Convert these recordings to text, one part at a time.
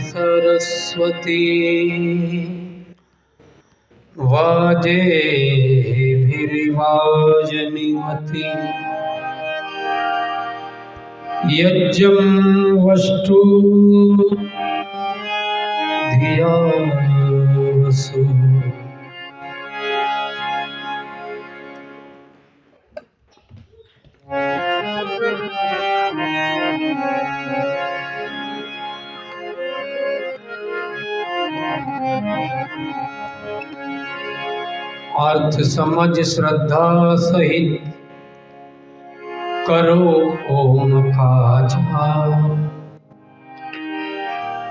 सरस्वती वाजे भिरिवाजनिमति यज्ञं वस्तु धिया वसु अर्थ समझ श्रद्धा सहित करो ओम का जाप,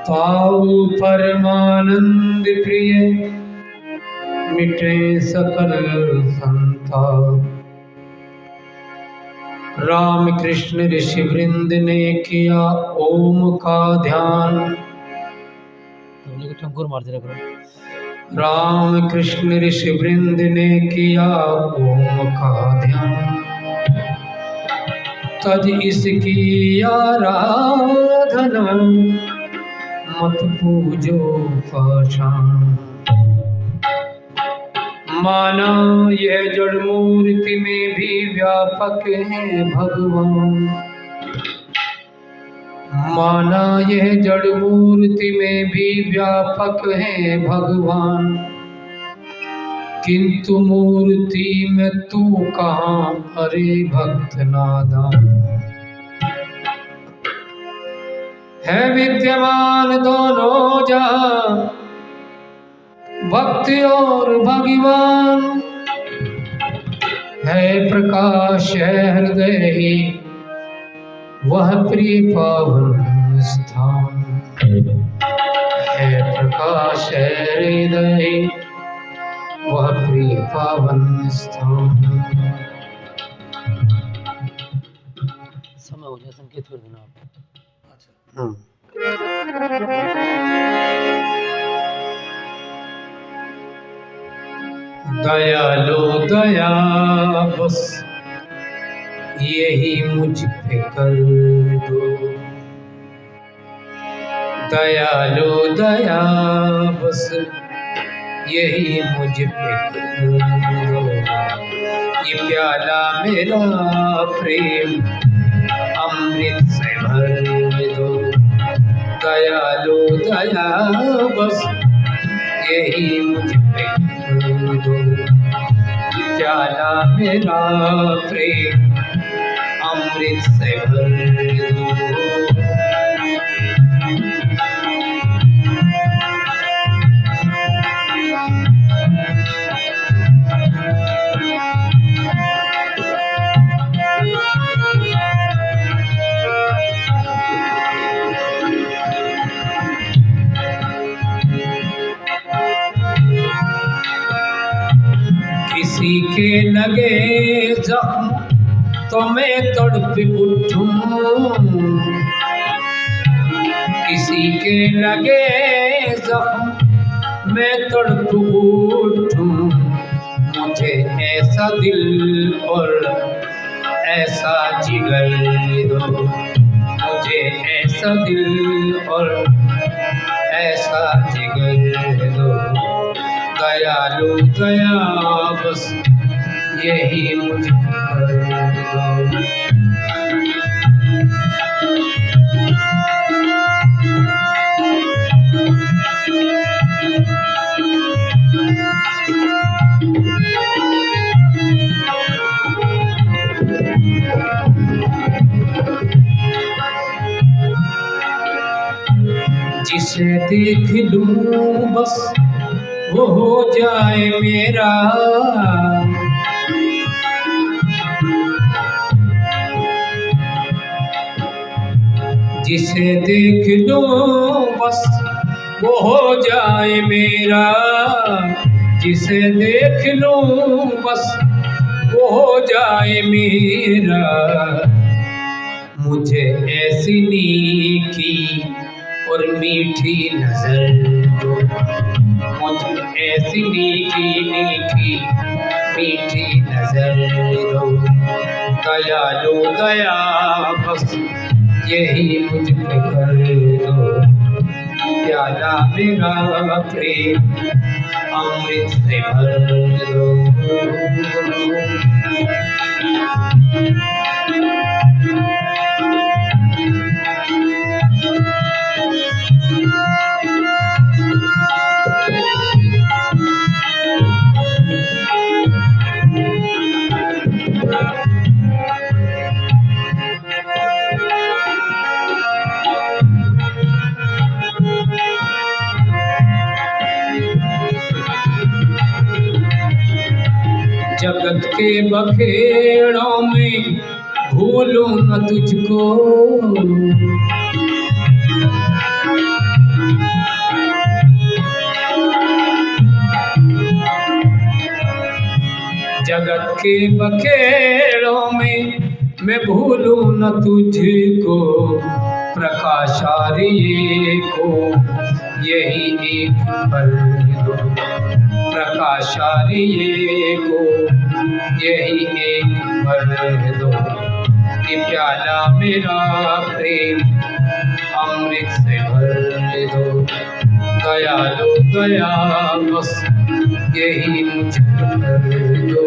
पाओ परमानंद प्रिय मिटे सकल संताप। राम कृष्ण ऋषि वृंद ने किया ओम का ध्यान, राम कृष्ण ऋषि वृंद ने किया ओम का ध्यान, तज इसकी आराधना मत पूजो पाषाण। माना यह जड़ मूर्ति में भी व्यापक है भगवान, माना यह जड़ मूर्ति में भी व्यापक है भगवान, किंतु मूर्ति में तू कहाँ अरे भक्त नादान। है विद्यमान दोनों जहां भक्ति और भगवान, है प्रकाश है हृदय ही वह प्रिय पावन स्थान, है प्रकाश है हृदय वह प्रिय पावन स्थान। समय हो गया, संकेत कर देना आप। अच्छा दयालो दया बस यही मुझ पे कर दो, दयालो दया बस यही मुझ पे कर दो। ये प्याला मेरा प्रेम अमृत से भर दो, दयालो दया बस यही मुझ पे कर दो। ये प्याला मेरा प्रेम अमृत से भर दो। किसी के लगे जख्म तो मैं तड़प उठूं, किसी के लगे जख्म मैं तड़प उठूं। मुझे ऐसा दिल और ऐसा जिगर दो, मुझे ऐसा दिल और ऐसा जिगर दो। दयालु दया बस यही मुझ पर दो। जिसे देख लूं बस वो हो जाए मेरा, जिसे देख लूं बस वो हो जाए मेरा, जिसे देख लूं बस वो हो जाए मेरा। मुझे ऐसी नेकी और मीठी नजर दो, मुझे ऐसी नेकी मीठी नजर दो। दयालु दया बस यही मुझ पे कर दो, प्याला मेरा प्रेम अमृत से भर दो। जगत के बखेड़ों में भूलूं न तुझको, जगत के बखेड़ों में मैं भूलूं न तुझको। प्रकाशार्य को यही एक पल दो, प्रकाशार्य को यही एक पल दो। ये प्याला मेरा प्रेम अमृत से भर दो। दयालु दया बस यही मुझ पर दो,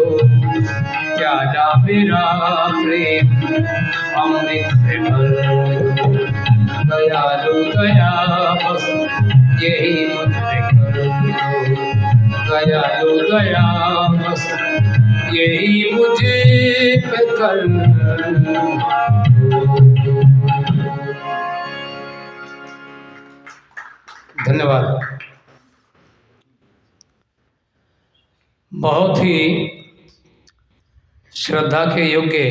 प्याला मेरा प्रेम अमृत से भर दो। दयालु दया बस यही मुझ पे कर दो, दयालु दया बस यही मुझे पे कर दो। धन्यवाद। बहुत ही श्रद्धा के योग्य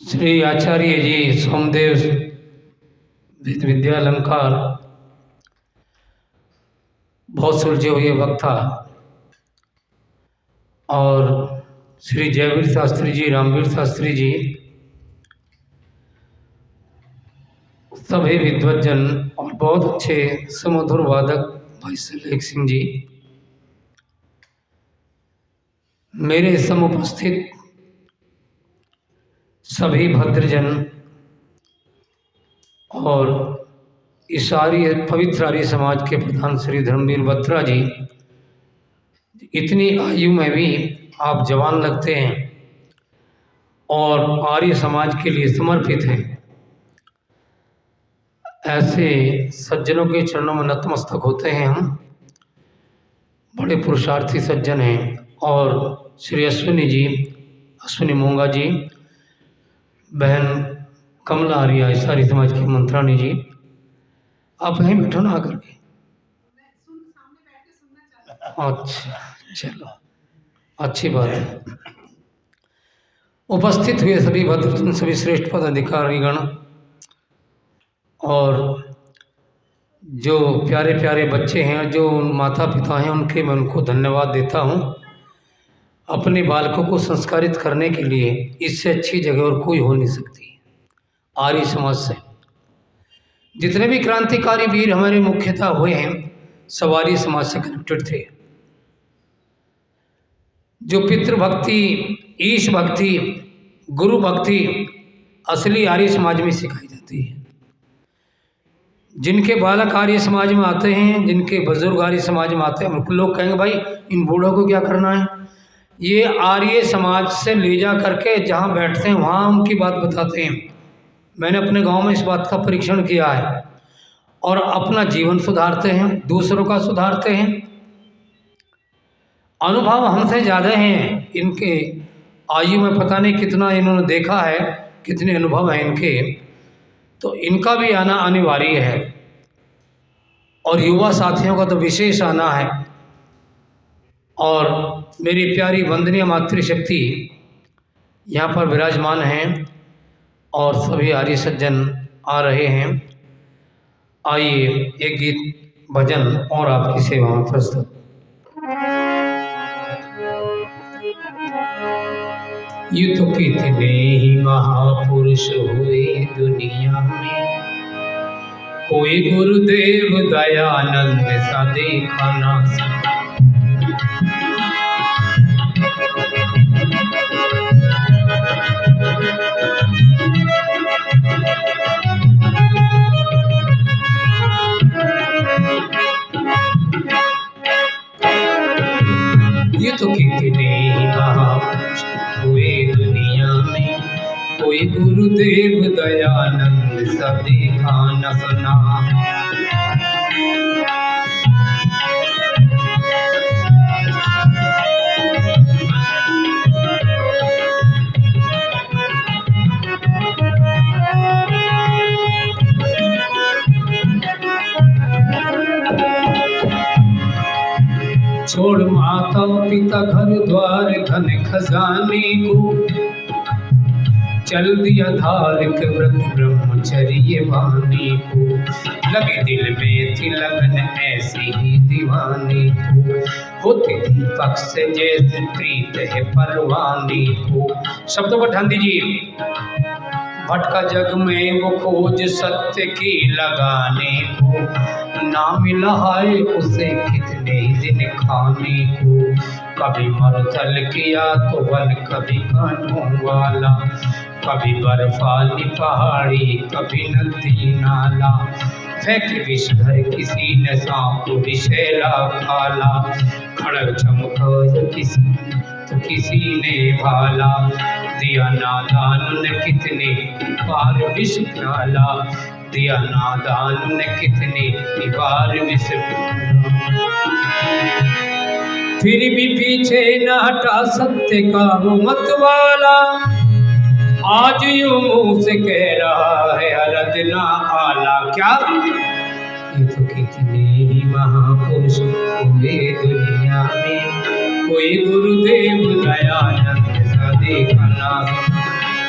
श्री आचार्य जी सोमदेव विद्यालंकार, बहुत सुलझे हुए वक्ता, और श्री जयवीर शास्त्री जी, रामवीर शास्त्री जी, सभी विद्वज्जन और बहुत अच्छे सुमधुर वादक भाई सुलेख सिंह जी, मेरे समुपस्थित सभी भद्रजन और इस आर्य पवित्र आर्य समाज के प्रधान श्री धर्मवीर बत्रा जी, इतनी आयु में भी आप जवान लगते हैं और आर्य समाज के लिए समर्पित हैं। ऐसे सज्जनों के चरणों में नतमस्तक होते हैं हम, बड़े पुरुषार्थी सज्जन हैं। और श्री अश्विनी जी, अश्विनी मोंगा जी, बहन कमला आर्य सारी समाज की मंत्राणी जी, आप यहीं बैठो ना आकर के। अच्छा, चलो अच्छी बात है। उपस्थित हुए सभी भद्रजन, सभी श्रेष्ठ पदाधिकारीगण और जो प्यारे प्यारे बच्चे हैं, जो माता पिता हैं, उनके मैं उनको धन्यवाद देता हूँ। अपने बालकों को संस्कारित करने के लिए इससे अच्छी जगह और कोई हो नहीं सकती आर्य समाज से। जितने भी क्रांतिकारी वीर हमारे मुख्यतः हुए हैं, सब आर्य समाज से कनेक्टेड थे। जो पितृभक्ति, ईश भक्ति, गुरु भक्ति असली आर्य समाज में सिखाई जाती है। जिनके बालक आर्य समाज में आते हैं, जिनके बुजुर्ग आर्य समाज में आते हैं, उनको लोग कहेंगे भाई इन बूढ़ों को क्या करना है। ये आर्य समाज से ले जा करके जहाँ बैठते हैं वहाँ उनकी बात बताते हैं। मैंने अपने गांव में इस बात का परीक्षण किया है और अपना जीवन सुधारते हैं, दूसरों का सुधारते हैं। अनुभव हमसे ज़्यादा हैं इनके, आयु में पता नहीं कितना इन्होंने देखा है, कितने अनुभव हैं इनके, तो इनका भी आना अनिवार्य है। और युवा साथियों का तो विशेष आना है। और मेरी प्यारी वंदनीय मातृशक्ति यहाँ पर विराजमान हैं, और सभी आर्य सज्जन आ रहे हैं। आइए एक गीत भजन और आपकी सेवा में प्रस्तुत। ये तो कितने ही महापुरुष हुए दुनिया में, कोई गुरुदेव दयानंद सा देखा ना सका। ये तो कितने ही महापुरुष हुए दुनिया में, कोई गुरुदेव दयानंद सा देखा न सुना। छोड़ माता पिता घर द्वार धन खजाने को, चल दिया धार्मिक व्रत ब्रह्मचर्य वाणी को। लगे दिल में थी लगन ऐसी ही दीवाने को, होती दीपक से जैसे प्रीत है परवाने को। शब्दों पर ध्यान दीजिए। भटका जग में वो खोज सत्य की लगाने को, ना मिला है उसे कितने दिन खाने को। कभी मरुथल किया तो वन, कभी कांटों वाला, कभी बर्फानी पहाड़ी, कभी नदी नाला। फेंक विषधर किसी ने सांप विषैला खाला, खड़ग चमकाया किसी ने तो किसी ने भाला। दिया नादान ने कितने बार विष प्याला, दिया नादान ने कितने बार विष प्याला। फिर भी पीछे न हटा सत्य का वो मतवाला, आज यूं मुंह से कह रहा है हरद ना आला। क्या ये तो कितने ही महापुरुष हुए दुनिया में, कोई गुरुदेव दयानंद सा देखा ना सुना।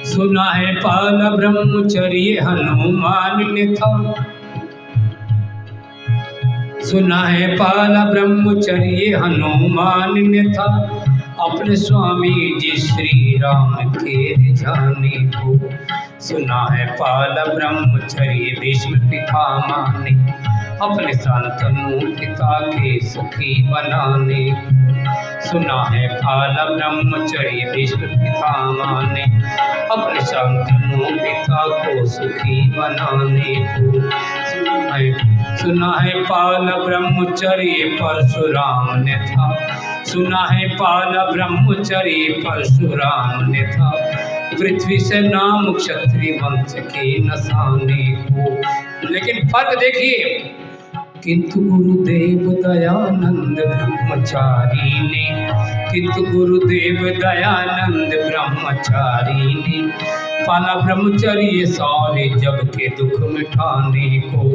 सुना है पाला ब्रह्मचर्य हनुमान ने था, सुना है पाला ब्रह्मचर्य हनुमान ने था। अपने स्वामी जी श्री राम के रिझाने को, सुना है पाला ब्रह्मचर्य भीष्म पितामह ने, अपने शांतनु पिता के सुखी बनाने को। सुना है पाला ब्रह्मचर्य भीष्म पितामह ने, अपने शांतनु पिता को सुखी बनाने को। सुना है पाला ब्रह्मचर्य परशुराम ने था, सुना है पाला ब्रह्मचर्य परशुराम ने था। पृथ्वी से नाम क्षत्रिय वंश के नसाने को। लेकिन फर्क देखिए, किंतु गुरुदेव दयानंद ब्रह्मचारी ने, किंतु गुरुदेव दयानंद ब्रह्मचारी ने, पाला ब्रह्मचर्य सारे जग के दुख मिटाने को।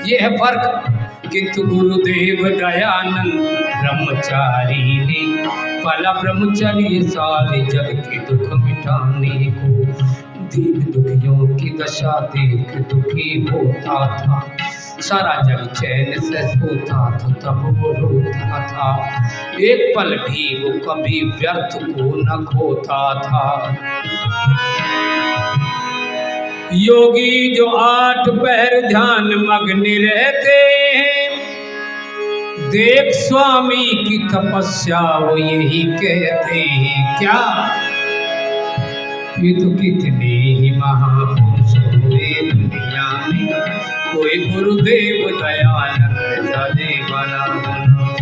ये है फर्क। किंतु गुरुदेव दयानंद ब्रह्मचारी ने, पाला ब्रह्मचर्य सारे जग के दुख मिटाने को। दीन दुखियों की दशा देख दुखी होता था, सारा जग चैन से सोता था तब वो रोता था। एक पल भी वो कभी व्यर्थ को न खोता था। योगी जो 8 पहर ध्यान मग्न रहते हैं, देख स्वामी की तपस्या वो यही कहते हैं। क्या ये तो कितने ही महापुरुष हुए दुनिया में, कोई गुरुदेव दयानंद सा देखना सुना।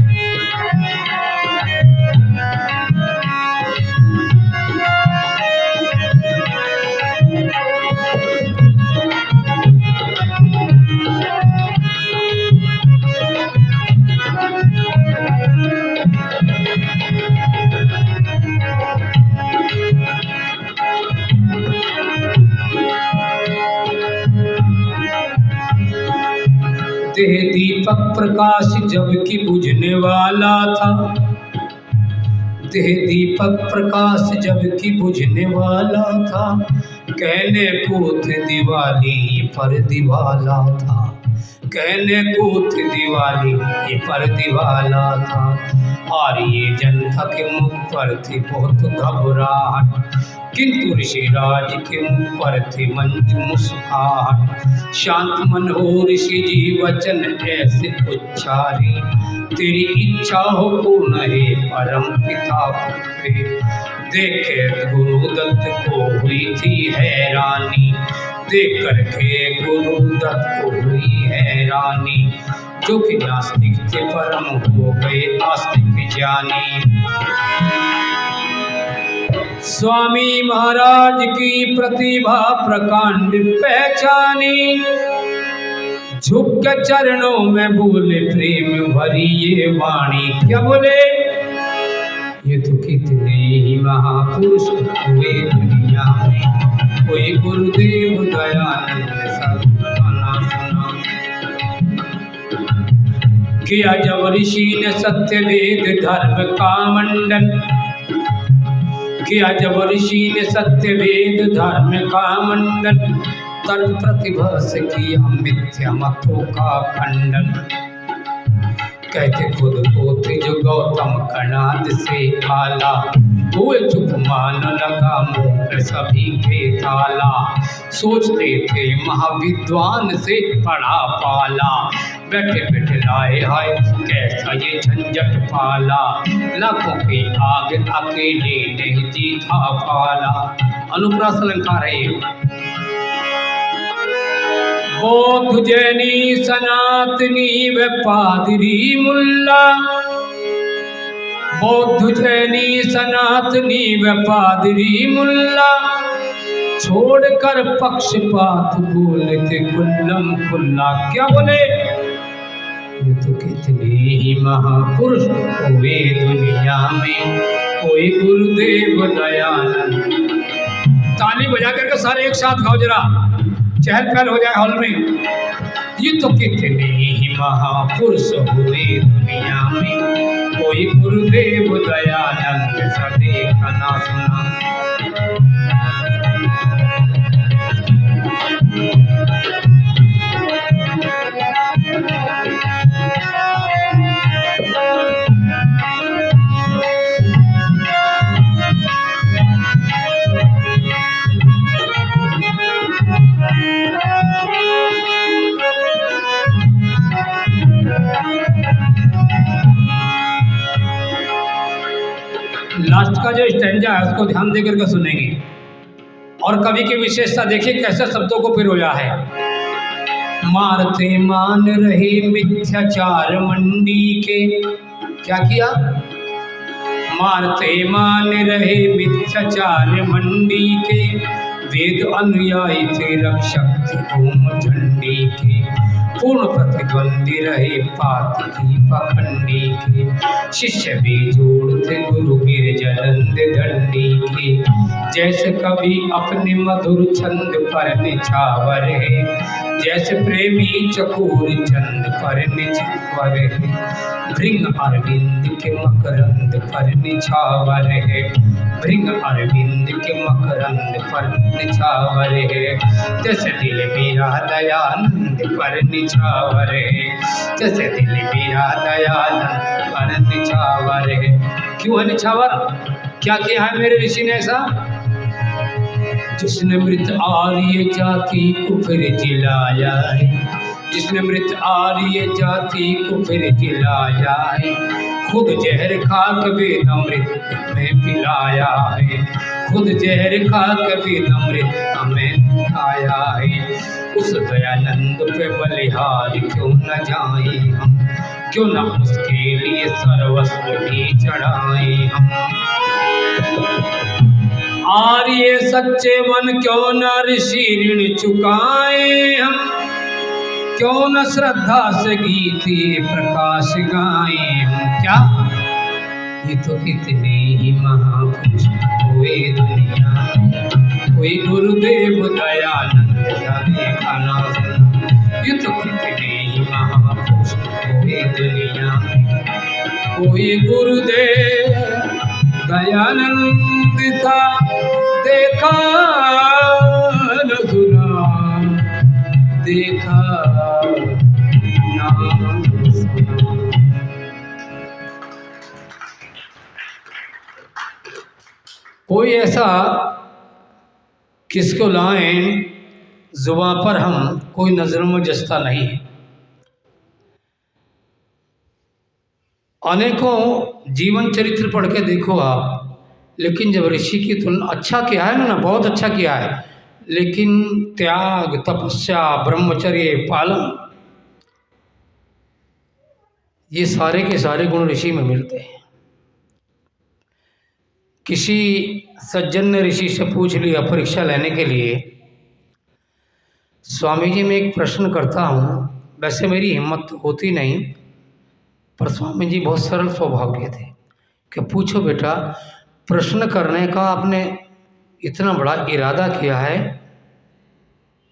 देह दीपक प्रकाश जबकि बुझने वाला था, देह दीपक प्रकाश जबकि बुझने वाला था, कहने को थे दिवाली पर दिवाला था, कहने को थे दिवाली पर दिवाला था। और ये जनता के मुख पर थी बहुत घबराहट, किंतु ऋषिराज के मुख पर थी मंजू मुस्कुराहट। शांत मन हो ऋषि जी वचन ऐसे उच्चारे, तेरी इच्छा हो पूर्ण हे परम पिता पुत्रे। देखे गुरुदत्त को हुई थी हैरानी, देख कर के गुरुदत्त को हुई हैरानी, जो कि नास्तिक थे परम हो गए आस्तिक ज्ञानी। स्वामी महाराज की प्रतिभा प्रकांड पहचानी, झुक के चरणों में बोले प्रेम भरी ये वाणी। क्या बोले? ये तो कितने ही महापुरुष हुए दुनिया में, कोई गुरुदेव दयानंद सबका ना सुना। किया जब ऋषि ने सत्य वेद धर्म का मंडन, किया जब ऋषि ने सत्य वेद धर्म का मंडन, तर्क प्रतिभा से किया मिथ्या मतों का खंडन। कहते खुद को थे जो गौतम कणाद से आला, हुए चुप मान लगा मुंह पे सभी के ताला। सोचते थे महाविद्वान से पढ़ा पाला, बैठे बैठे लाए हाय कैसा ये झंझट पाला। लाखों के आगे अकेले नहीं जीता पाला। अनुप्रास अलंकार है। बौद्ध जैनी सनातनी व पादरी मुल्ला, बौद्ध जैनी सनातनी व पादरी मुल्ला, छोड़कर पक्षपात बोलते खुल्लम खुल्ला। क्या बोले? ये तो कितने ही महापुरुष हुए दुनिया में, कोई गुरुदेव दयानंद। ताली बजा करके सारे एक साथ गाओ जरा, चहल पहल हो जाए हॉल में। ये तो कितने ही महापुरुष हुए दुनिया में, कोई गुरुदेव दयानंद सा देखा ना सुना। लास्ट का जो स्टैंजा है उसको ध्यान देकर के सुनेंगे। और कवि की विशेषता देखिए कैसे शब्दों को पिरोया है। मारते मान रहे मिथ्याचार मंडी के, क्या किया? मारते मान रहे मिथ्याचार मंडी के, वेद अनुयायी थे रक्षक थे ओम झंडी के। पूर्ण प्रतिद्वंदी रहे पात की पखंडी के, शिष्य भी जोड़ते गुरु गिरजनंद दंडी के। जैसे कवि अपने मधुर छंद पर निछावर है, जैसे प्रेमी चकोर चंद पर निछावर है। भृंग अरविंद के मकरंद पर निछावर है, भृंग अरविंद के मकरंद पर निछावर है। जैसे दिल मेरा दयानंद पर निछावर है, जैसे दिल मेरा दयानंद पर निछावर है। क्यों है निछावर? क्या किया है मेरे ऋषि ने ऐसा? जिसने मृत आर्य जाति को फिर जिलाया है, जिसने मृत आर्य जाति को फिर जिलाया है। खुद जहर खाक वेद अमृत में पिलाया है, खुद जहर खाक वेद अमृत में पिलाया है। उस दयानंद पे बलिहार क्यों न जाए हम, क्यों ना उसके लिए सर्वस्व भी चढ़ाए हम। आर्य सच्चे मन क्यों न ऋषि ऋण चुकाए हम, क्यों न श्रद्धा से गीत ये प्रकाश गाए हम। क्या ये तो कितने ही महापुरुष हुए दुनिया में, कोई गुरुदेव दयानंद का देखा ना सुना। ये तो कितने ही महापुरुष हुए दुनिया में, कोई गुरुदेव दयानंद सा देखा न सुना, देखा ना सुना। कोई ऐसा किसको लाएं जुबां पर हम, कोई नजरों में जचता नहीं है। अनेकों जीवन चरित्र पढ़ के देखो आप, लेकिन जब ऋषि की तुलना, अच्छा किया है ना, बहुत अच्छा किया है, लेकिन त्याग, तपस्या, ब्रह्मचर्य पालन, ये सारे के सारे गुण ऋषि में मिलते हैं। किसी सज्जन ने ऋषि से पूछ लिया परीक्षा लेने के लिए, स्वामी जी मैं एक प्रश्न करता हूँ, वैसे मेरी हिम्मत तो होती नहीं, पर स्वामी जी बहुत सरल स्वभाव के थे कि पूछो बेटा, प्रश्न करने का आपने इतना बड़ा इरादा किया है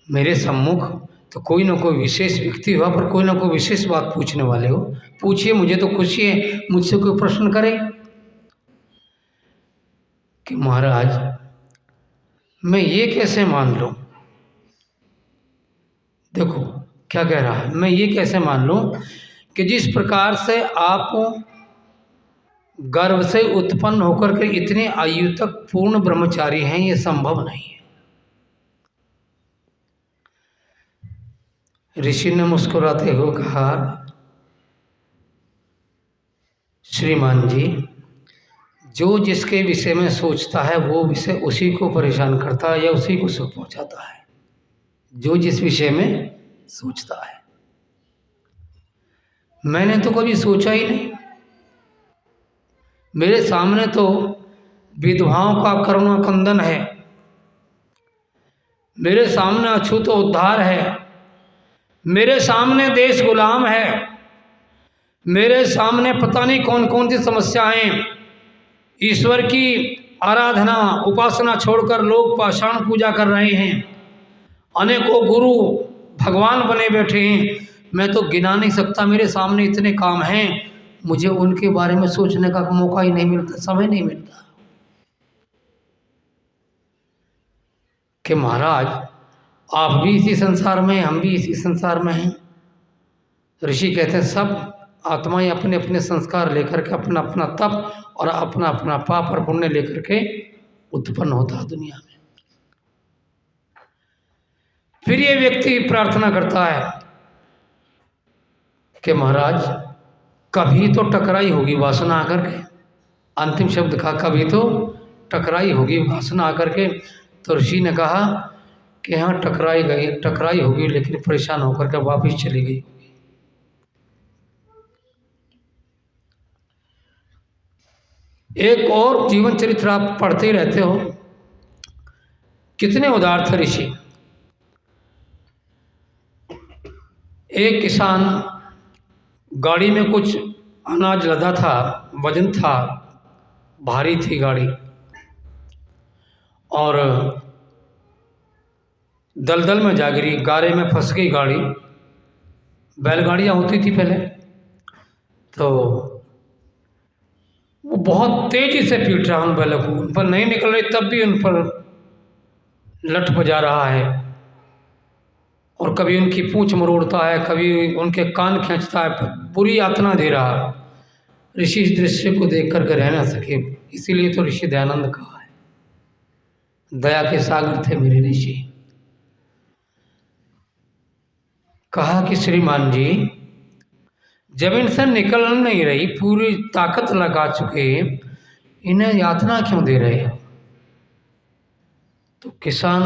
मेरे सम्मुख, तो कोई ना कोई विशेष व्यक्ति हुआ, पर कोई ना कोई विशेष बात पूछने वाले हो, पूछिए, मुझे तो खुशी है, मुझसे कोई प्रश्न करे। कि महाराज मैं ये कैसे मान लूं, देखो क्या कह रहा है, मैं ये कैसे मान लूं कि जिस प्रकार से आप गर्भ से उत्पन्न होकर के इतने आयु तक पूर्ण ब्रह्मचारी हैं, ये संभव नहीं है। ऋषि ने मुस्कुराते हुए कहा, श्रीमान जी, जो जिसके विषय में सोचता है वो विषय उसी को परेशान करता है या उसी को सुख पहुंचाता है, जो जिस विषय में सोचता है। मैंने तो कभी सोचा ही नहीं, मेरे सामने तो विधवाओं का करुणा कंदन है, मेरे सामने अछूत उद्धार है, मेरे सामने देश गुलाम है, मेरे सामने पता नहीं कौन कौन सी समस्याएं, ईश्वर की आराधना उपासना छोड़कर लोग पाषाण पूजा कर रहे हैं, अनेकों गुरु भगवान बने बैठे हैं, मैं तो गिना नहीं सकता, मेरे सामने इतने काम हैं, मुझे उनके बारे में सोचने का मौका ही नहीं मिलता, समय नहीं मिलता। कि महाराज आप भी इसी संसार में, हम भी इसी संसार में हैं। ऋषि कहते हैं सब आत्माएं अपने अपने संस्कार लेकर के, अपना अपना तप और अपना अपना पाप और पुण्य लेकर के उत्पन्न होता है दुनिया में। फिर ये व्यक्ति प्रार्थना करता है कि महाराज कभी तो टकराई होगी वासना आकर के, अंतिम शब्द कहा कभी तो टकराई होगी वासना आकर के। तो ऋषि ने कहा कि हाँ टकराई होगी, लेकिन परेशान होकर के वापिस चली गई। एक और जीवन चरित्र आप पढ़ते ही रहते हो, कितने उदार थे ऋषि। एक किसान गाड़ी में कुछ अनाज लदा था, वजन था, भारी थी गाड़ी, और दलदल में जा गिरी, गारे में फंस गई गाड़ी। बैलगाड़ियाँ होती थी पहले, तो वो बहुत तेज़ी से पीट रहा उन बैलों को, उन पर नहीं निकल रही तब भी उन पर लठ बजा रहा है, और कभी उनकी पूंछ मरोड़ता है, कभी उनके कान खींचता है, बुरी यातना दे रहा। ऋषि इस दृश्य को देख कर के रह ना सके, इसीलिए तो ऋषि दयानंद कहा है, दया के सागर थे मेरे ऋषि। कहा कि श्रीमान जी जब इनसे निकल नहीं रही, पूरी ताकत लगा चुके, इन्हें यातना क्यों दे रहे हो। तो किसान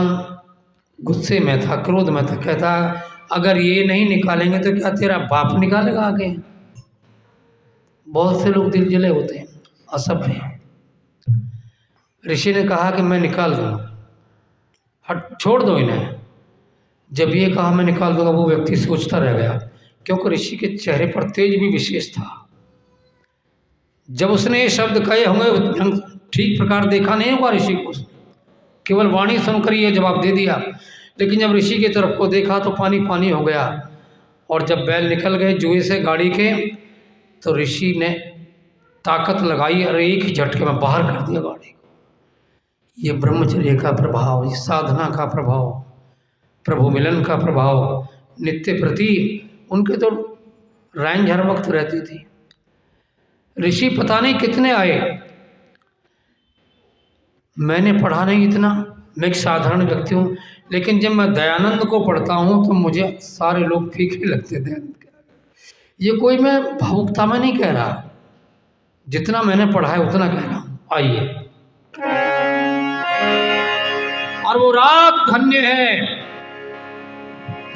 गुस्से में था, क्रोध में था, कहता अगर ये नहीं निकालेंगे तो क्या तेरा बाप निकालेगा आगे। बहुत से लोग दिल जले होते हैं, असभ्य। ऋषि ने कहा कि मैं निकाल दूंगा, हट छोड़ दो इन्हें। जब ये कहा मैं निकाल दूंगा, वो व्यक्ति सोचता रह गया, क्योंकि ऋषि के चेहरे पर तेज भी विशेष था। जब उसने ये शब्द कहे होंगे, ठीक प्रकार देखा नहीं होगा ऋषि को, केवल वाणी सुनकर ये जवाब दे दिया, लेकिन जब ऋषि की तरफ को देखा तो पानी पानी हो गया। और जब बैल निकल गए जुए से गाड़ी के, तो ऋषि ने ताकत लगाई और एक ही झटके में बाहर कर दिया गाड़ी को। ये ब्रह्मचर्य का प्रभाव, ये साधना का प्रभाव, प्रभु मिलन का प्रभाव, नित्य प्रति उनके तो रैंज हर वक्त रहती थी। ऋषि पता नहीं कितने आए, मैंने पढ़ा नहीं इतना, मैं एक साधारण व्यक्ति हूँ, लेकिन जब मैं दयानंद को पढ़ता हूँ तो मुझे सारे लोग फीके लगते थे। ये कोई मैं भावुकता में नहीं कह रहा, जितना मैंने पढ़ा है उतना कह रहा हूँ। आइए, और वो रात धन्य है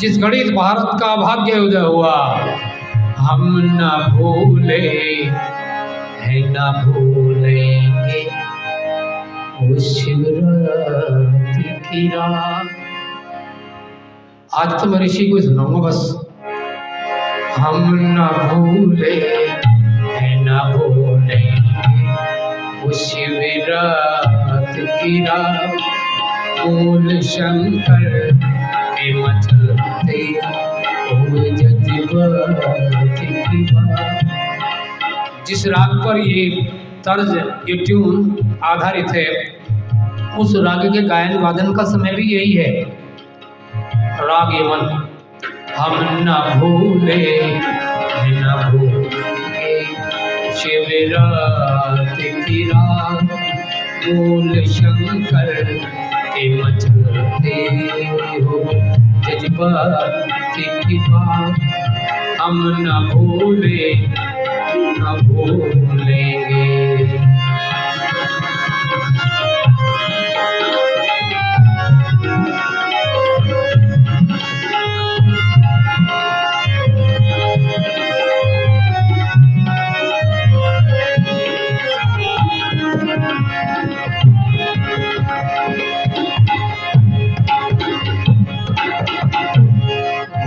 जिस घड़ी भारत का भाग्य उदय हुआ। हम न भूले हैं न भूलेंगे वो शिवरात्रि की रात। आज तो मैं ऋषि को सुनाऊंगा बस। हम न भूले हैं न भूलेंगे वो शिवरात्रि की रात। मूल शंकर के मचलते हुए जज्बात की बात। जिस राग पर ये तर्ज, ये ट्यून आधारित है, उस राग के गायन वादन का समय भी यही है, राग यमन। हम न भूले न भूलेंगे शिवरात्रि की रात। मूल शंकर के मचलते हो जज्बात की बात। हम न भूले न भूलेंगे।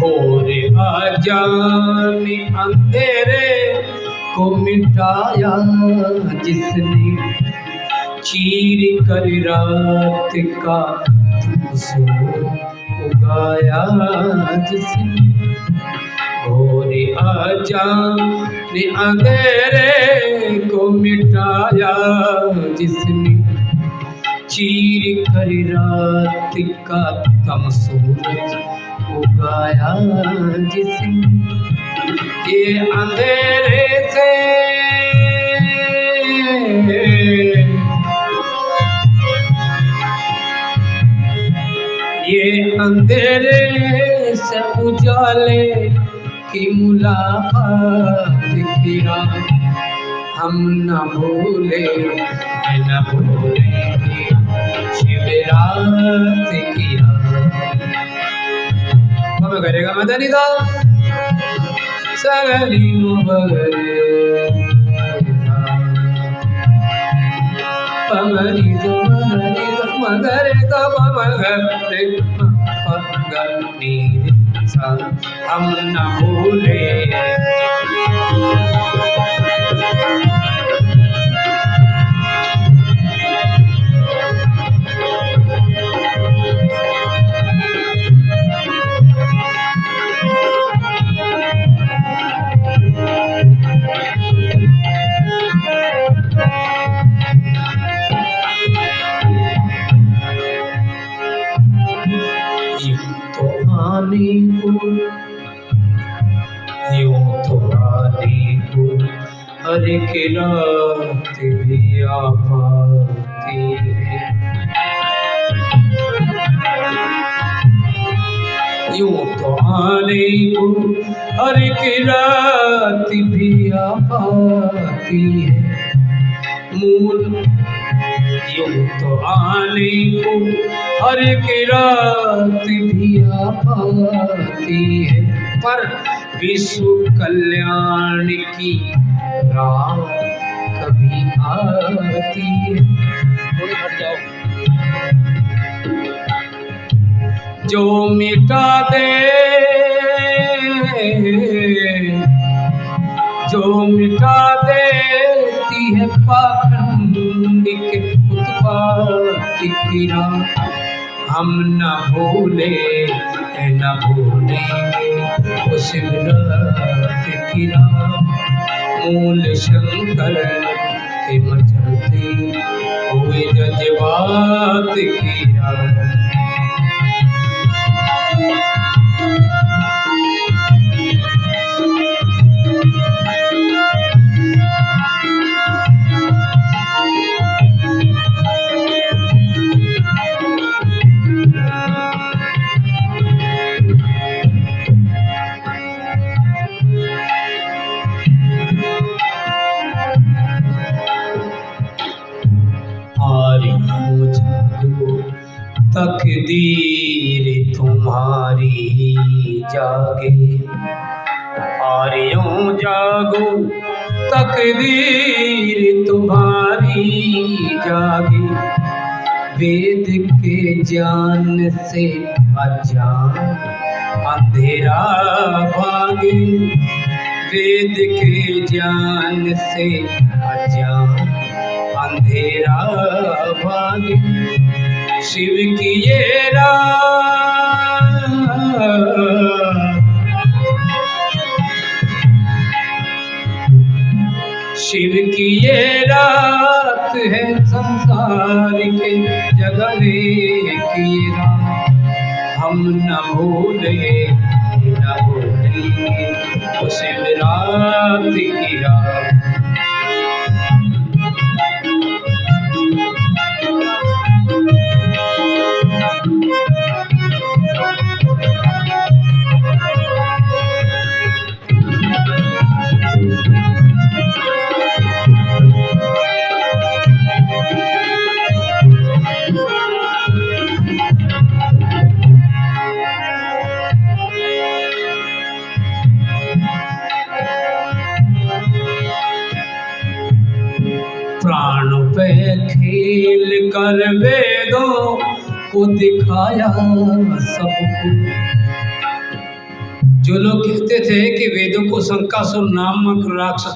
घोर अजाने अंधेरे को मिटाया जिसने, चीर कर रात का सूरज उगाया जिसने। घोर अजाने अंधेरे को मिटाया जिसने, चीर कर रात का तम सूरज उगाया जिसने। ये अंधेरे से ये अंधेरे से उजाले की मुलाकात की रात। हम न भूले न भूलेंगे शिवरात्रि की रात। मैं करेगा मदनी दा सगरी बगरे पमरी दो मगरे दा मगरे पगनी सा। हम न भूले यूं तो आने को हर एक रात भी आ पाती है। यूं तो आने को हर एक रात भी आ पाती है। मूल यूं तो आने को हर एक रात भी आ पाती है, पर विश्व कल्याण की रात कभी आती है। थोड़े हट जाओ। जो मिटा दे, जो मिटा देती है पाखंड के उत्पात की रात, हम न भूले न भूलेंगे उस रात की रात। मूल शंकर के मचलते हुए जज्बात की रात। आरियों जागो तकदीर तुम्हारी जागे, आरियों जागो तकदीर तुम्हारी जागे। वेद के ज्ञान से अज्ञान अंधेरा भागे, वेद के ज्ञान से अज्ञान अंधेरा भागे। शिव की ये रात, शिव की ये रात है संसार के जगने की रात। हम न भूले न भूलेंगे उस शिव रात की रात। प्राणों पे खेल कर वेदों को दिखाया सबको। जो लोग कहते थे कि वेदों को शंकासुर नामक राक्षस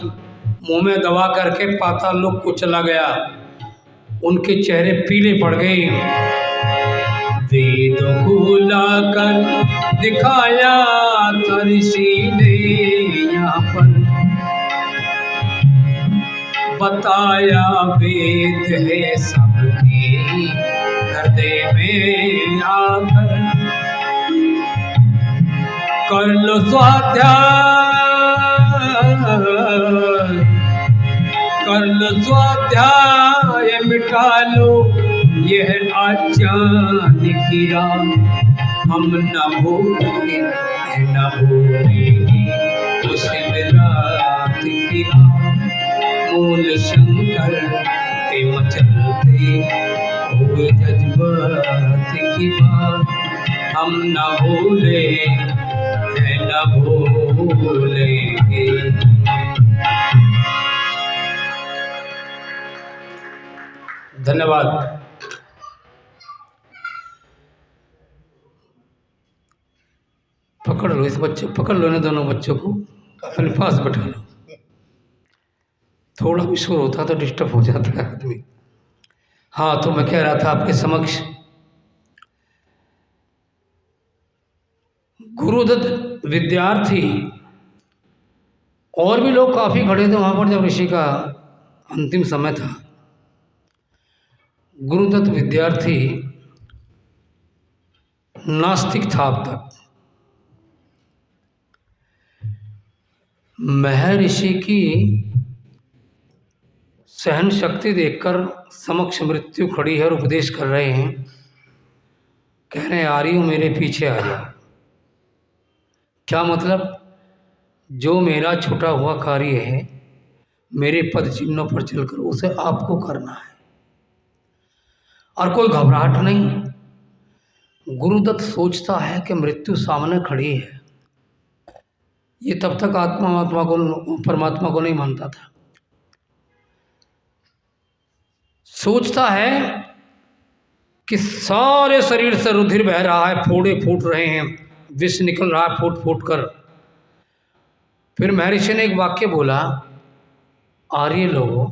मुंह में दबा करके पाताल लोक को चला गया, उनके चेहरे पीले पड़ गए। वेदों को लाकर दिखाया था ऋषि ने यहाँ पर, बताया वेद है सबके हृदय में आकर। कर लो स्वाध्याय, कर लो स्वाध्याय, मिटा लो यह अज्ञान की रात। हम न भूलेंगे न भूलेंगे उस रात की रात। मूल शंकर के मचलते हुए जज्बात की बात। हम न भूले न भूलेंगे। धन्यवाद। पकड़ लो इस बच्चे, पकड़ लो इन दोनों बच्चों को, अपने पास बैठा लो। थोड़ा भी शोर होता तो डिस्टर्ब हो जाता है आदमी। हाँ, तो मैं कह रहा था आपके समक्ष, गुरुदत्त विद्यार्थी और भी लोग काफ़ी खड़े थे वहाँ पर जब ऋषि का अंतिम समय था। गुरुदत्त विद्यार्थी नास्तिक था अब तक। महर्षि की सहन शक्ति देखकर समक्ष मृत्यु खड़ी है और उपदेश कर रहे हैं, कह रहे हैं आर्यों मेरे पीछे आ जाओ। क्या मतलब? जो मेरा छूटा हुआ कार्य है मेरे पद चिन्हों पर चलकर उसे आपको करना है, और कोई घबराहट नहीं। गुरुदत्त सोचता है कि मृत्यु सामने खड़ी है। ये तब तक आत्मा को परमात्मा को नहीं मानता था। सोचता है कि सारे शरीर से रुधिर बह रहा है, फोड़े फूट रहे हैं, विष निकल रहा है फूट फूट कर। फिर महर्षि ने एक वाक्य बोला, आर्य लोगों,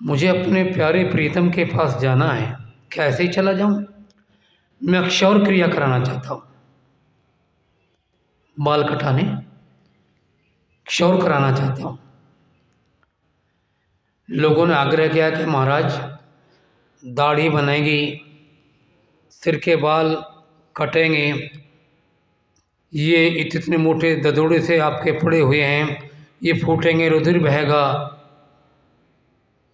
मुझे अपने प्यारे प्रीतम के पास जाना है, कैसे ही चला जाऊं? मैं क्षौर क्रिया कराना चाहता हूं, बाल कटाने, क्षौर कराना चाहता हूं। लोगों ने आग्रह किया कि महाराज दाढ़ी बनेगी, सिर के बाल कटेंगे, ये इतने मोटे ददोड़े से आपके पड़े हुए हैं, ये फूटेंगे, रुधिर बहेगा।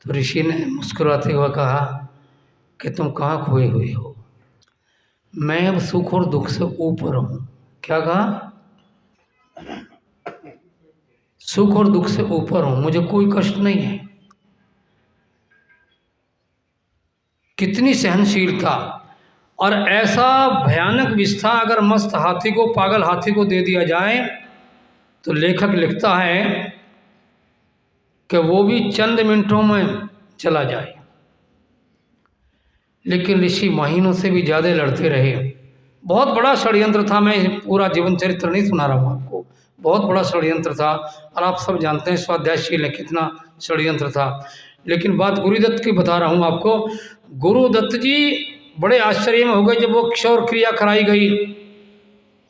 तो ऋषि ने मुस्कुराते हुए कहा कि तुम कहाँ खोए हुए हो, मैं अब सुख और दुख से ऊपर हूँ। क्या कहा? सुख और दुख से ऊपर हूँ, मुझे कोई कष्ट नहीं है। कितनी सहनशीलता! और ऐसा भयानक विस्था अगर मस्त हाथी को, पागल हाथी को दे दिया जाए तो लेखक लिखता है कि वो भी चंद मिनटों में चला जाए। लेकिन ऋषि महीनों से भी ज़्यादा लड़ते रहे। बहुत बड़ा षड्यंत्र था, मैं पूरा जीवन चरित्र नहीं सुना रहा हूँ आपको, बहुत बड़ा षड्यंत्र था और आप सब जानते हैं स्वाध्यायशील है कितना षड्यंत्र था। लेकिन बात गुरुदत्त की बता रहा हूँ आपको। गुरुदत्त जी बड़े आश्चर्य में हो गए जब वो क्षौर क्रिया कराई गई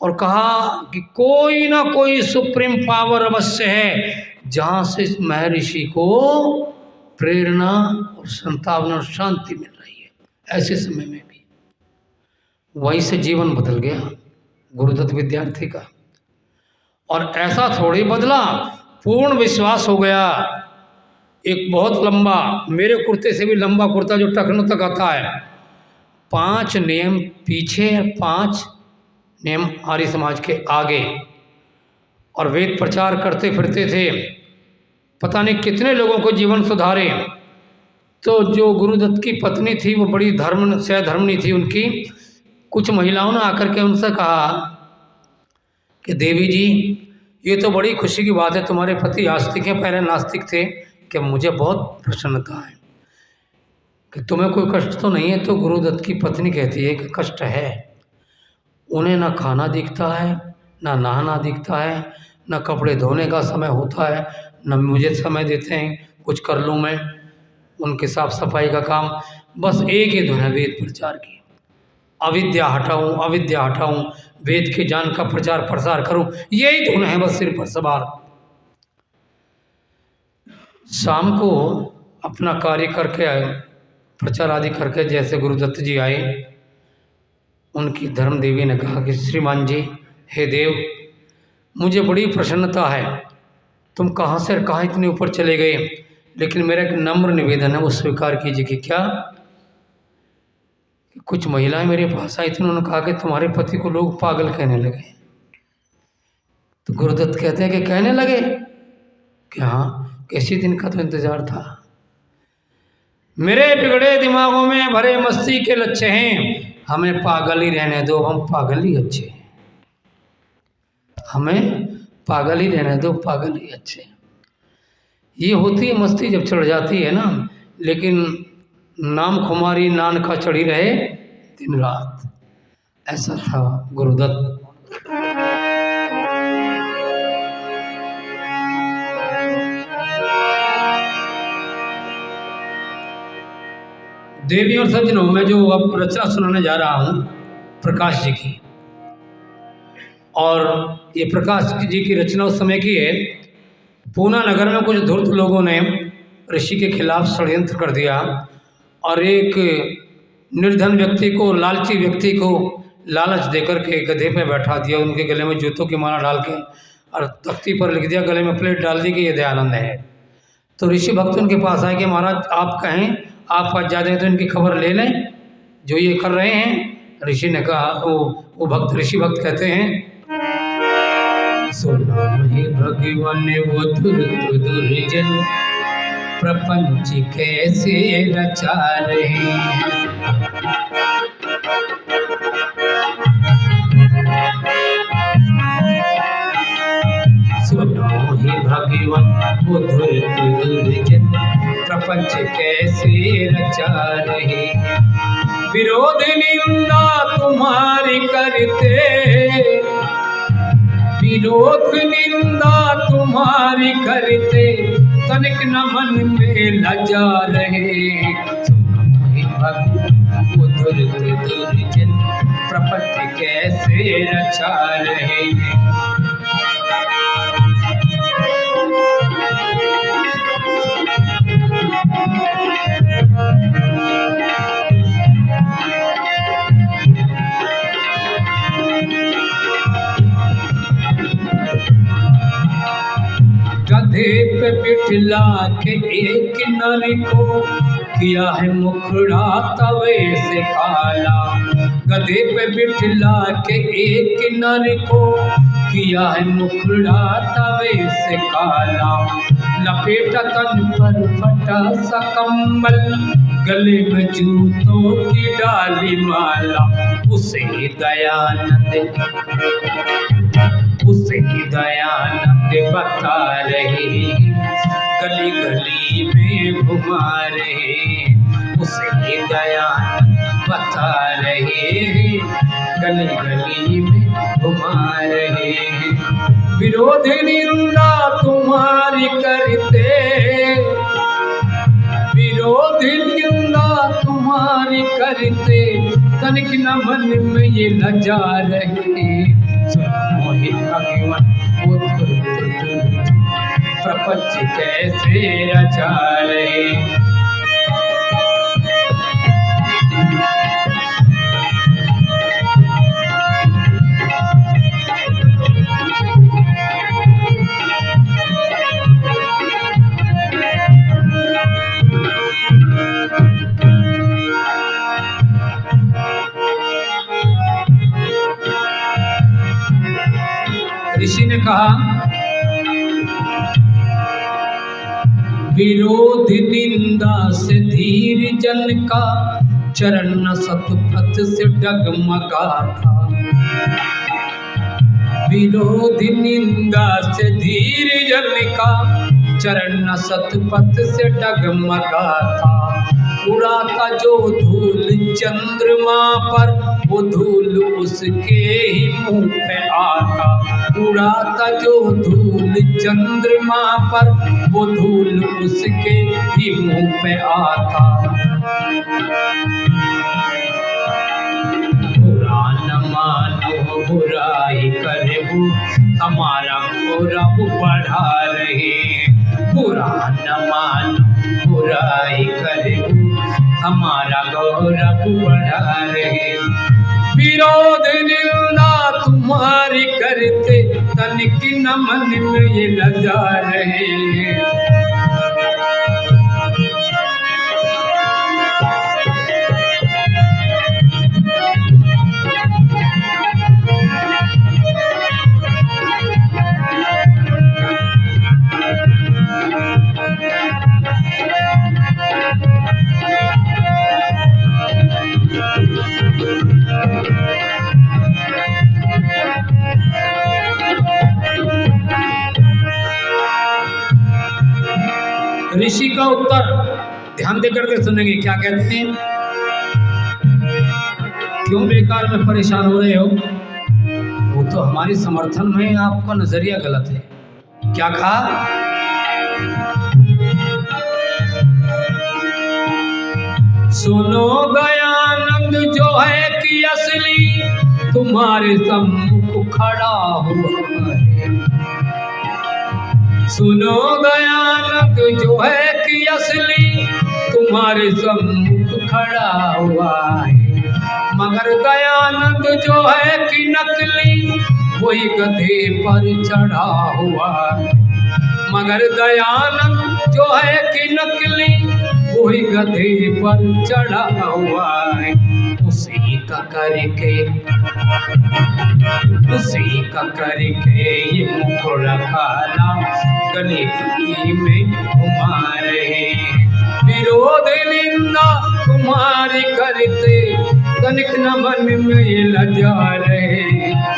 और कहा कि कोई ना कोई सुप्रीम पावर अवश्य है जहाँ से इस महर्षि को प्रेरणा और संतावना और शांति मिल रही है। ऐसे समय में भी वहीं से जीवन बदल गया गुरुदत्त विद्यार्थी का। और ऐसा थोड़ी बदला, पूर्ण विश्वास हो गया। एक बहुत लंबा, मेरे कुर्ते से भी लंबा कुर्ता जो टखनों तक आता है, 5 नियम पीछे, 5 नियम आर्य समाज के आगे, और वेद प्रचार करते फिरते थे, पता नहीं कितने लोगों को जीवन सुधारे। तो जो गुरुदत्त की पत्नी थी वो बड़ी सहधर्मिणी थी उनकी। कुछ महिलाओं ने आकर के उनसे कहा कि देवी जी, ये तो बड़ी खुशी की बात है, तुम्हारे पति आस्तिक हैं, पहले नास्तिक थे, कि मुझे बहुत प्रसन्नता है कि तुम्हें कोई कष्ट तो नहीं है। तो गुरुदत्त की पत्नी कहती है कि कष्ट है। उन्हें ना खाना दिखता है, ना नहाना दिखता है, ना कपड़े धोने का समय होता है, न मुझे समय देते हैं कुछ कर लूँ मैं उनके साफ सफाई का काम। बस एक ही धुन है वेद प्रचार की, अविद्या हटाऊँ, अविद्या हटाऊँ, वेद के ज्ञान का प्रचार प्रसार करूँ, यही धुन है बस सिर पर सवार। शाम को अपना कार्य करके आए, प्रचार आदि करके, जैसे गुरुदत्त जी आए, उनकी धर्म देवी ने कहा कि श्रीमान जी, हे देव, मुझे बड़ी प्रसन्नता है, तुम कहाँ से कहाँ इतने ऊपर चले गए, लेकिन मेरा एक नम्र निवेदन है वो स्वीकार कीजिए। कि क्या? कुछ महिलाएं मेरे पास आई थी, उन्होंने कहा कि तुम्हारे पति को लोग पागल कहने लगे। तो गुरुदत्त कहते हैं कि कहने लगे कि हाँ, किसी दिन का तो इंतजार था। मेरे बिगड़े दिमागों में भरे मस्ती के लच्छे हैं, हमें पागल ही रहने दो, हम पागल ही अच्छे हैं, हमें पागल ही रहने दो, पागल ही अच्छे। ये होती है मस्ती जब चढ़ जाती है ना, लेकिन नाम खुमारी नान का चढ़ी रहे दिन रात। ऐसा था गुरुदत्त। देवी और सज्जनों, मैं जो अब रचना सुनाने जा रहा हूँ प्रकाश जी की, और ये प्रकाश जी की रचना उस समय की है। पूना नगर में कुछ धूर्त लोगों ने ऋषि के खिलाफ षड्यंत्र कर दिया और एक निर्धन व्यक्ति को, लालची व्यक्ति को लालच देकर के गधे पे बैठा दिया, उनके गले में जूतों की माला डाल के और तख्ती पर लिख दिया, गले में प्लेट डाल दी कि ये दयानंद है। तो ऋषि भक्त उनके पास आए कि महाराज आप कहें, आप पास जाते हैं तो इनकी खबर ले लें जो ये कर रहे हैं। ऋषि ने कहा, वो भक्त, ऋषि भक्त कहते हैं, सुनो हे भगवान वो दुर्जन प्रपंच कैसे रचा रहे हैं। सुनो हे भगवान वो दुर्जन प्रपंच कैसे रचा रहे। विरोध निंदा तुम्हारी करते, विरोध निंदा तुम्हारी करते, तनिक न मन में लजा रहे। सुनो हे भगवान वो दुर्जन प्रपंच कैसे रचा रहे। गधे पे बिठला के एक नर को किया है मुखड़ा तवे से काला। गधे पे बिठला के एक नर को किया है मुखड़ा तवे से काला। लपेटा तन पर फटा सा कंबल, गले में जूतों की डाली माला। उसे दयानंद बता रहे, गली गली में घुमा रहे। उसे दयानंद बता रहे, गली गली में घुमा रहे। विरोध निंदा तुम्हारी करते, विरोध निंदा तुम्हारी करते, तनिक न मन में ये लजा रहे। सुनो हे भगवान वो दुर्जन प्रपंच कैसे रचा रहे। ऋषि ने कहा, विरोध निंदा से धीर जन का चरण न सतपथ से डगमगा था। विरोध निंदा से धीर जन का चरण न सतपथ से डगमगा था। उड़ा था जो धूल चंद्रमा पर, वो धूल उसके ही मुंह पे आता। उड़ा था जो धूल चंद्रमा पर, वो धूल उसके ही मुंह पे आता। बुरा न मानो बुराई करे वो, हमारा गौरव बढ़ा रहे। बुरा न मानो बुराई करे वो, हमारा गौरव बढ़ा रहे। विरोध निंदा तुम्हारी करते, तनिक न मन में ये लजा रहे। ऋषि का उत्तर ध्यान देकर के सुनेंगे। क्या कहते हैं? क्यों बेकार में परेशान हो रहे हो? वो तो हमारी समर्थन में, आपका नजरिया गलत है। क्या कहा? सुनो दयानंद जो है कि असली तुम्हारे सम्मुख खड़ा हुआ है। सुनो दयानंद जो है कि असली तुम्हारे सम्मुख खड़ा हुआ है। मगर दयानंद जो है कि नकली, वही गधे पर चढ़ा हुआ है। मगर दयानंद जो है कि नकली, वही गधे पर चढ़ा हुआ है। उसी का करके ये मुखड़ा काला, गली गली में घुमा रहे। विरोध निंदा तुम्हारी करते, तनिक न मन में लजा रहे।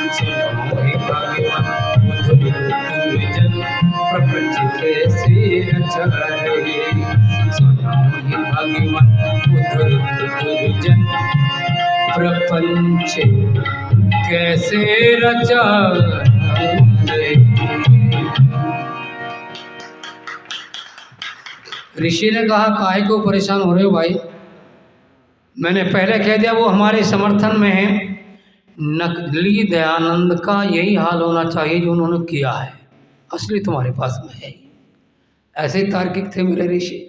सुनो हे भगवान दुर्जन प्रपंच कैसे रचा रहे, सुनो हे भगवान उद्धर दुर्जन, प्रपंच कैसे रचा रहे। ऋषि ने कहा काहे को परेशान हो रहे हो भाई, मैंने पहले कह दिया वो हमारे समर्थन में है। नकली दयानंद का यही हाल होना चाहिए जो उन्होंने किया है, असली तुम्हारे पास में है। ऐसे तार्किक थे मेरे ऋषि,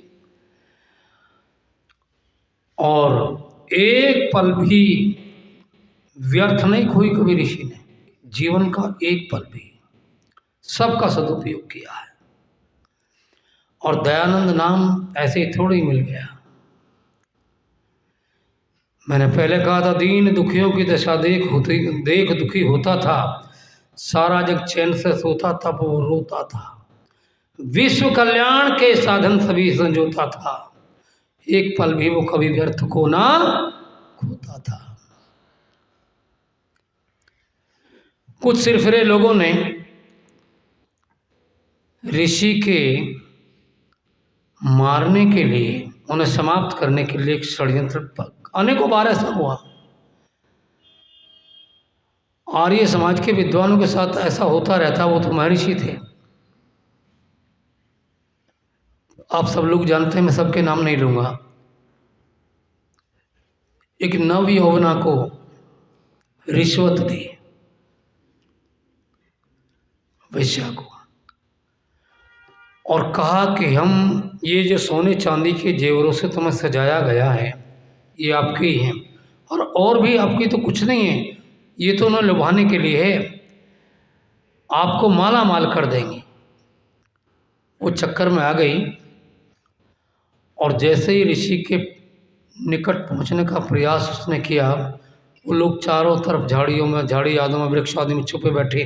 और एक पल भी व्यर्थ नहीं खोई कभी ऋषि ने, जीवन का एक पल भी सबका सदुपयोग किया है। और दयानंद नाम ऐसे ही थोड़ी मिल गया। मैंने पहले कहा था दीन दुखियों की दशा देख दुखी होता था, सारा जग चैन से सोता तब वो रोता था, विश्व कल्याण के साधन सभी संजोता था, एक पल भी वो कभी व्यर्थ को ना खोता था। कुछ सिरफिरे लोगों ने ऋषि के मारने के लिए, उन्हें समाप्त करने के लिए एक षड्यंत्र, अनेकों बार ऐसा हुआ। आर्य समाज के विद्वानों के साथ ऐसा होता रहता, वो तो महर्षि थे, आप सब लोग जानते हैं, मैं सबके नाम नहीं लूंगा। एक नव यौवना को रिश्वत दी, वैश्या को, और कहा कि हम ये जो सोने चांदी के जेवरों से तुम्हें सजाया गया है ये आपके ही हैं, और भी आपकी तो कुछ नहीं है, ये तो उन्हें लुभाने के लिए है, आपको माला माल कर देंगे। वो चक्कर में आ गई, और जैसे ही ऋषि के निकट पहुंचने का प्रयास उसने किया, वो लोग चारों तरफ झाड़ियों में, झाड़ी आदों में, वृक्ष आदि में छुपे बैठे,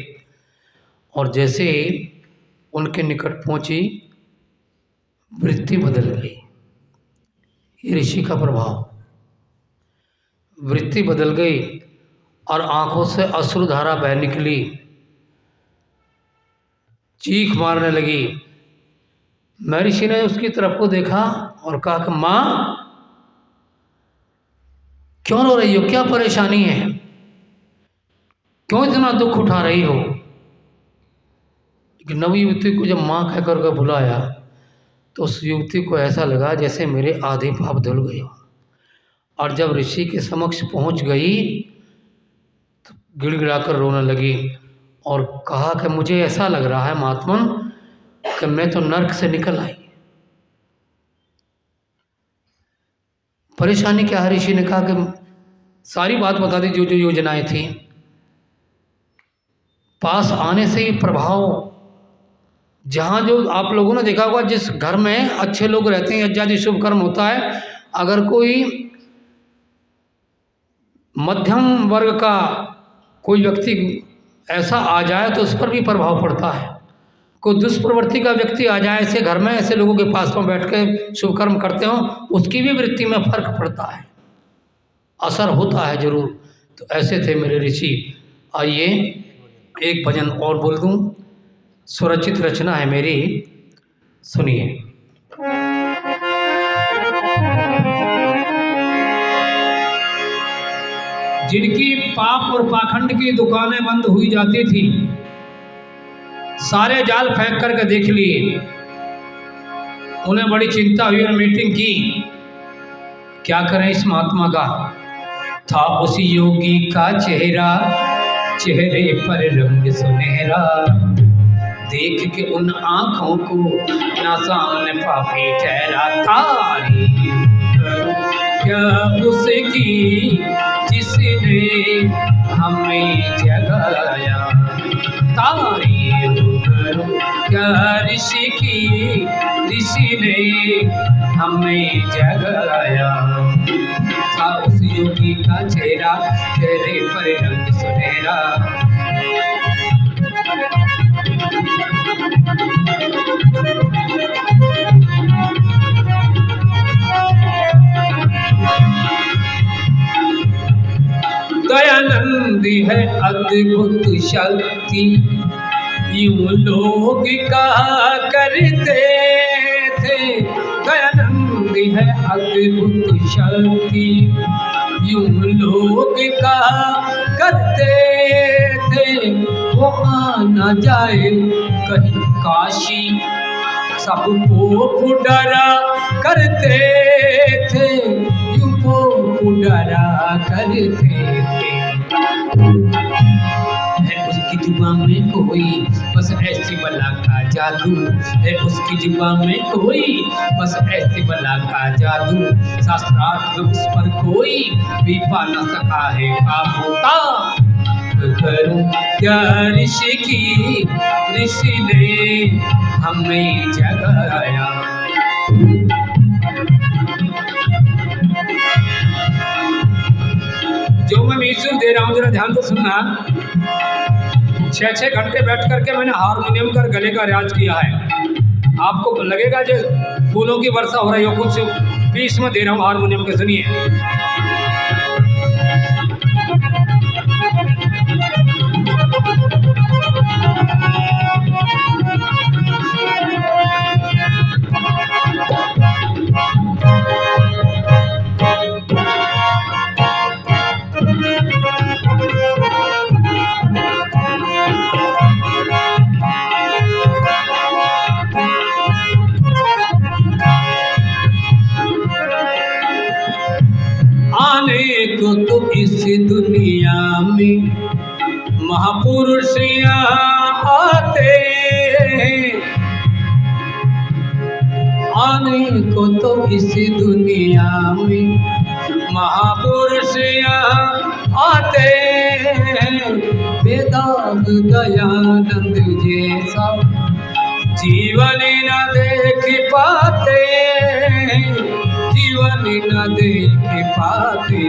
और जैसे ही उनके निकट पहुंची वृत्ति बदल गई। ये ऋषि का प्रभाव, वृत्ति बदल गई और आंखों से अश्रुधारा बह निकली, चीख मारने लगी। महर्षि ने उसकी तरफ को देखा और कहा कि माँ क्यों रो रही हो, क्या परेशानी है, क्यों इतना दुख उठा रही हो। नवी युवती को जब माँ कहकर के बुलाया तो उस युवती को ऐसा लगा जैसे मेरे आधे पाप धुल गए हो, और जब ऋषि के समक्ष पहुंच गई तो गिड़गिड़ाकर रोने लगी और कहा कि मुझे ऐसा लग रहा है महात्मन कि मैं तो नर्क से निकल आई। परेशानी क्या है? ऋषि ने कहा कि सारी बात बता दी, जो जो योजनाएं थी। पास आने से ही प्रभाव, जहाँ जो आप लोगों ने देखा होगा जिस घर में अच्छे लोग रहते हैं, इत्यादि शुभ कर्म होता है, अगर कोई मध्यम वर्ग का कोई व्यक्ति ऐसा आ जाए तो उस पर भी प्रभाव पड़ता है। कोई दुष्प्रवृत्ति का व्यक्ति आ जाए ऐसे घर में, ऐसे लोगों के पास में बैठ के शुभ कर्म करते हो, उसकी भी वृत्ति में फर्क पड़ता है, असर होता है जरूर। तो ऐसे थे मेरे ऋषि। आइए एक भजन और बोल दूं, स्वरचित रचना है मेरी, सुनिए। जिनकी पाप और पाखंड की दुकानें बंद हुई जाती थी, सारे जाल फेंक करके देख लिए, उन्हें बड़ी चिंता हुई और मीटिंग की, क्या करें इस महात्मा का। था उस योगी का चेहरा, चेहरे पर रंग सुनहरा, देख के उन आंखों को ना सामने पापी ठहरा। तारीफ क्या उसकी जिसने हमें जगाया, तारीफ क्या ऋषि की, ऋषि ने हमें जगाया। था उस योगी का चेहरा, चेहरे पर रंग सुनहरा, दयानंद है अद्भुत शक्ति, यूं लोग कहा करते थे दयानंद है अद्भुत शक्ति। यूं लोग कहा करते थे वो आना जाए कहीं काशी। सबको डरा करते थे, यूं को डरा करते थे। है उसकी जुबान में कोई बस ऐसी बला का जादू। है उसकी जुबान में कोई बस ऐसी बला का जादू। शास्त्रार्थ में उस पर कोई भी पा न सका है काबू। करूं क्या ऋषि की ऋषि ने हमें जगाया। जो मैं म्यूजिक दे रहा हूँ जरा ध्यान से सुनना। 6-6 घंटे बैठ करके मैंने हारमोनियम कर गले का रियाज किया है। आपको लगेगा जो फूलों की वर्षा हो रही हो, कुछ पीस में दे रहा हूँ हारमोनियम के, सुनिए। आने को तो इस दुनिया में महापुरुष यहाँ आते हैं। आने को तो इस दुनिया में महापुरुष यहाँ आते हैं। वेदांत दयानंद जैसा जीवन न देख पाते, जीवन न देख पाते।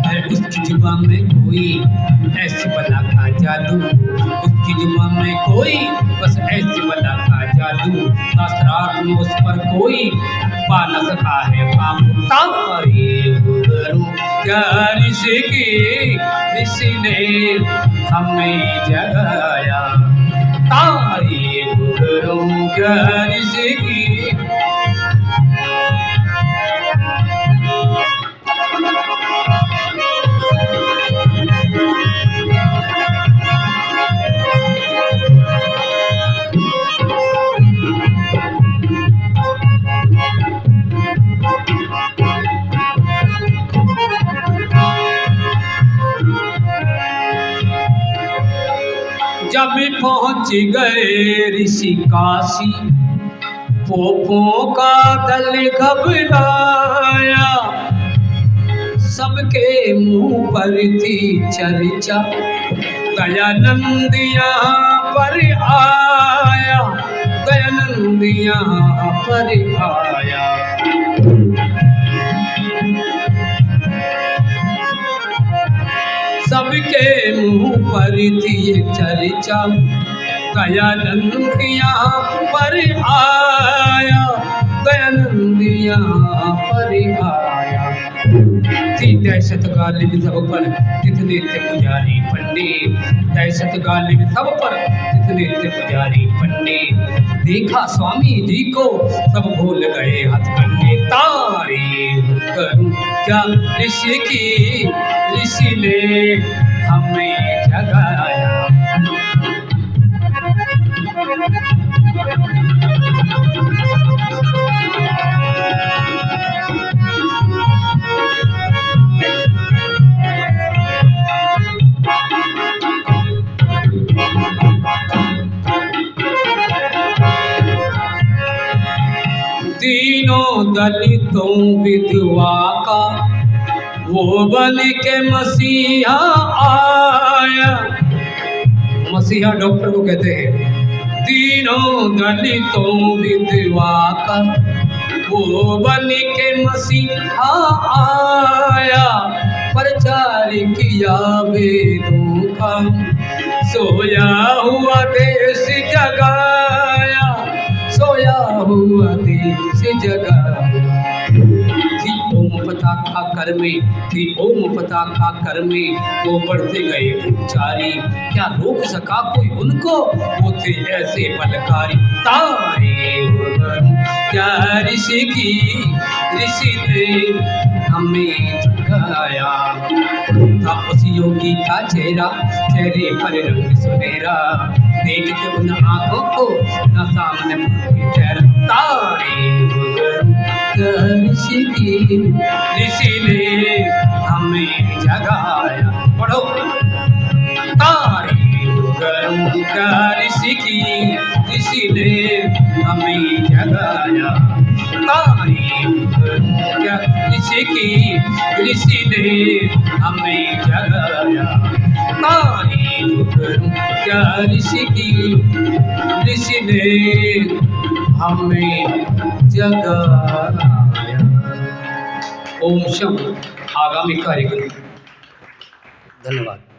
है उसकी जुबान में कोई ऐसी बला का जादू। उसकी जुबान में कोई बस ऐसी बला का जादू। शास्त्रार्थ में उस पर कोई पा न सका है काबू। तारे गुरु क्या ऋषि की ऋषि ने हमें जगाया। तारे गुरु क्या ऋषि की। जब पहुंच गए ऋषि काशी, पोपों का दल घबराया। सबके मुंह पर थी चर्चा, दयानंद यहाँ पर आया। दयानंद यहाँ पर आया। सबके मुंह पर थी ये चर्चा, दयानंद यहाँ पर आया। दयानंद यहाँ पर आया। थी दहशत गालिब सब पर कितने थे पुजारी पंडित। दहशत गालिब सब पर कितने थे पुजारी पंडित। देखा स्वामी जी को सब भूल गए हथकंडे। तारीफ करूं क्या ऋषि की ऋषि ने हमें जगाया। तीनों दलितों विधवा का वो बन के मसीहा आया। मसीहा डॉक्टर को कहते हैं। तीनों दलितों विधवा का वो बन के मसीहा आया। प्रचार किया वेदों का, सोया हुआ देश जगाया। सोया हुआ देश जगाया। थी ओम पताका कर में थी ओम पताका कर में, वो बढ़ते गए ब्रह्मचारी, क्या रोक सका कोई उनको, वो थे ऐसे बलकारी। तारे वगन क्या ऋषि की, ऋषि ने हमें जगाया, था उस योगी का चेहरा, चेहरे पर रंग सुनहरा, देख के उन आंखों को न सामने ठहरा। तारे वगन ऋषि की, ऋषि ने हमें जगाया। पढ़ो। तारे वगन ऋषि की, ऋषि ने हमें जगाया। तारे वगन ऋषि की, ऋषि ने हमें जगाया। तारे वगन ऋषि की, ऋषि ने हमें जगाया। ओम शम। आगामी कार्यक्रम। धन्यवाद।